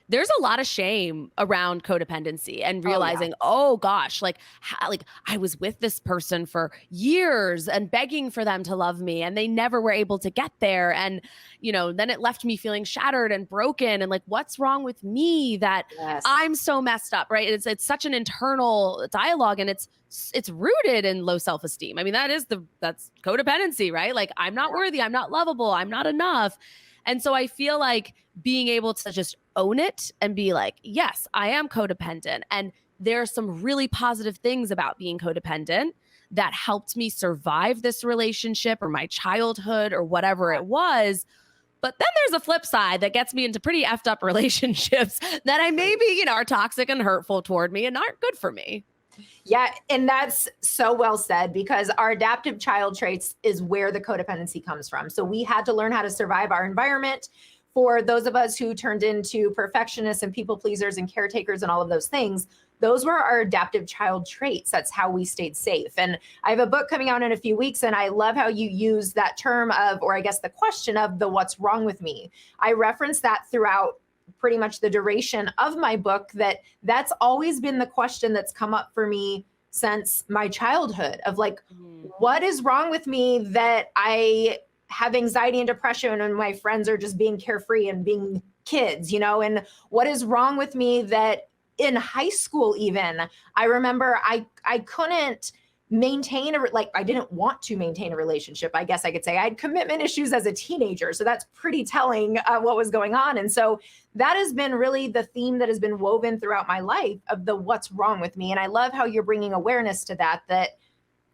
there's a lot of shame around codependency and Oh, yeah. realizing, oh gosh, like, like I was with this person for years and begging for them to love me and they never were able to get there. And, then it left me feeling shattered and broken and like, what's wrong with me that Yes. I'm so messed up, right? It's such an internal dialogue and it's rooted in low self-esteem. I mean, that's codependency, right? Like I'm not worthy, I'm not lovable, I'm not enough. And so I feel like being able to just own it and be like, yes, I am codependent. And there are some really positive things about being codependent that helped me survive this relationship or my childhood or whatever it was. But then there's a flip side that gets me into pretty effed up relationships that I maybe, are toxic and hurtful toward me and aren't good for me. Yeah, and that's so well said, because our adaptive child traits is where the codependency comes from. So we had to learn how to survive our environment. For those of us who turned into perfectionists and people pleasers and caretakers and all of those things, those were our adaptive child traits. That's how we stayed safe. And I have a book coming out in a few weeks, and I love how you use that term of, or I guess the question of the what's wrong with me. I reference that throughout pretty much the duration of my book, that's always been the question that's come up for me since my childhood of like, what is wrong with me that I have anxiety and depression and my friends are just being carefree and being kids, and what is wrong with me that in high school, even I remember I couldn't maintain I didn't want to maintain a relationship. I guess I could say I had commitment issues as a teenager. So that's pretty telling what was going on. And so that has been really the theme that has been woven throughout my life of the what's wrong with me. And I love how you're bringing awareness to that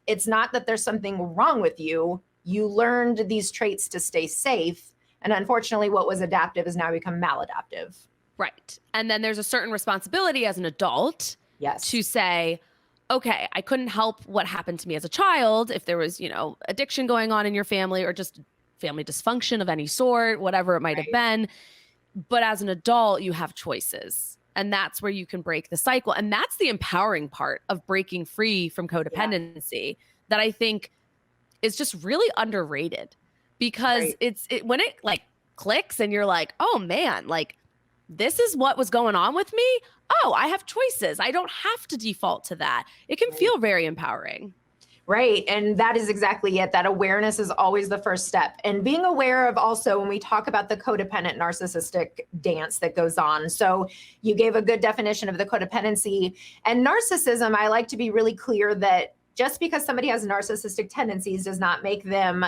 it's not that there's something wrong with you. You learned these traits to stay safe. And unfortunately, what was adaptive has now become maladaptive. Right. And then there's a certain responsibility as an adult to say, okay, I couldn't help what happened to me as a child. If there was, addiction going on in your family or just family dysfunction of any sort, whatever it might have been. But as an adult, you have choices. And that's where you can break the cycle. And that's the empowering part of breaking free from codependency that I think is just really underrated, because when it like clicks and you're like, oh man, like this is what was going on with me. Oh, I have choices. I don't have to default to that. It can feel very empowering. Right. And that is exactly it. That awareness is always the first step. And being aware of also when we talk about the codependent narcissistic dance that goes on. So you gave a good definition of the codependency and narcissism. I like to be really clear that just because somebody has narcissistic tendencies does not make them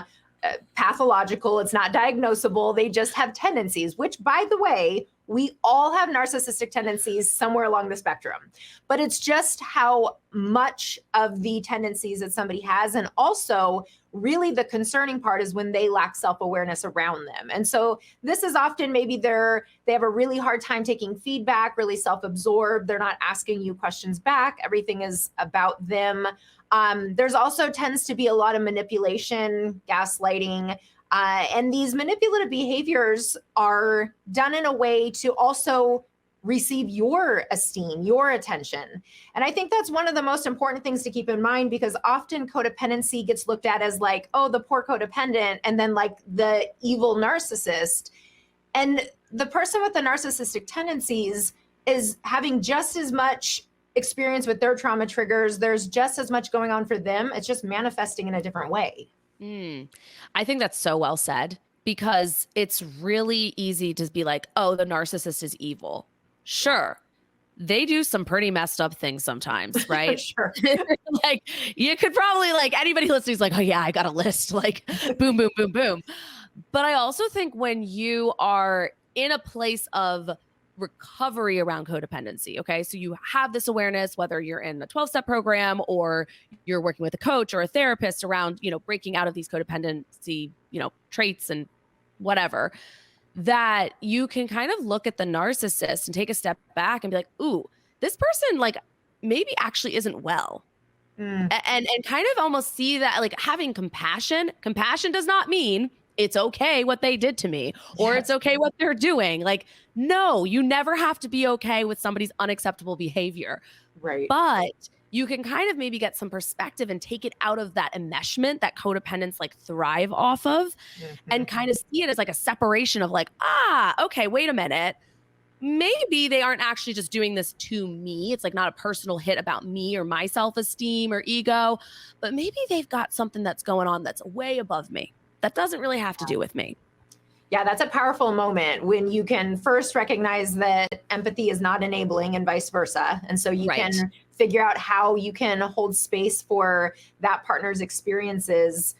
pathological. It's not diagnosable. They just have tendencies, which, by the way, we all have narcissistic tendencies somewhere along the spectrum, but it's just how much of the tendencies that somebody has. And also really the concerning part is when they lack self-awareness around them. And so this is often maybe they have a really hard time taking feedback, really self-absorbed. They're not asking you questions back. Everything is about them. There's also tends to be a lot of manipulation, gaslighting, and these manipulative behaviors are done in a way to also receive your esteem, your attention. And I think that's one of the most important things to keep in mind, because often codependency gets looked at as like, oh, the poor codependent, and then like the evil narcissist. And the person with the narcissistic tendencies is having just as much experience with their trauma triggers. There's just as much going on for them. It's just manifesting in a different way. I think that's so well said, because it's really easy to be like, oh, the narcissist is evil. Sure. They do some pretty messed up things sometimes, right? Sure. Like you could probably, like, anybody listening is like, oh yeah, I got a list, like boom, boom, boom, boom. But I also think when you are in a place of recovery around codependency. Okay. So you have this awareness, whether you're in a 12-step program or you're working with a coach or a therapist around, breaking out of these codependency, traits and whatever, that you can kind of look at the narcissist and take a step back and be like, ooh, this person like maybe actually isn't well. And kind of almost see that, like, having compassion does not mean it's okay what they did to me or it's okay what they're doing. Like, no, you never have to be okay with somebody's unacceptable behavior. Right. But you can kind of maybe get some perspective and take it out of that enmeshment that codependents like thrive off of and kind of see it as like a separation of like, okay, wait a minute. maybe they aren't actually just doing this to me. It's like not a personal hit about me or my self-esteem or ego, but maybe they've got something that's going on that's way above me. That doesn't really have to do with me. Yeah, that's a powerful moment when you can first recognize that empathy is not enabling and vice versa. And so you Right. can figure out how you can hold space for that partner's experiences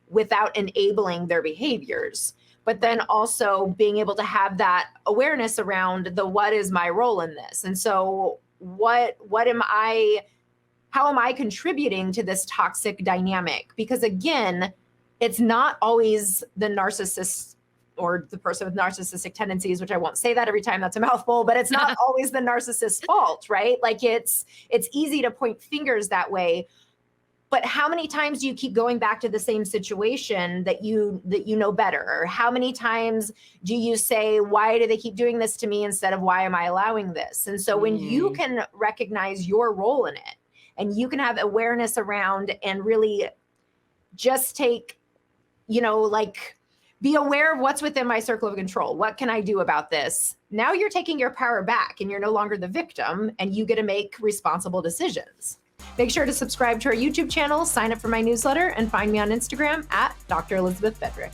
without enabling their behaviors. But then also being able to have that awareness around what is my role in this? And so how am I contributing to this toxic dynamic? Because again, it's not always the narcissist or the person with narcissistic tendencies, which I won't say that every time, that's a mouthful, but it's not always the narcissist's fault, right? Like it's easy to point fingers that way. But how many times do you keep going back to the same situation that you know better? Or how many times do you say, why do they keep doing this to me instead of why am I allowing this? And so when you can recognize your role in it and you can have awareness around and really just take, be aware of what's within my circle of control. What can I do about this? Now you're taking your power back and you're no longer the victim and you get to make responsible decisions. Make sure to subscribe to our YouTube channel, sign up for my newsletter, and find me on Instagram at Dr. Elizabeth Fedrick.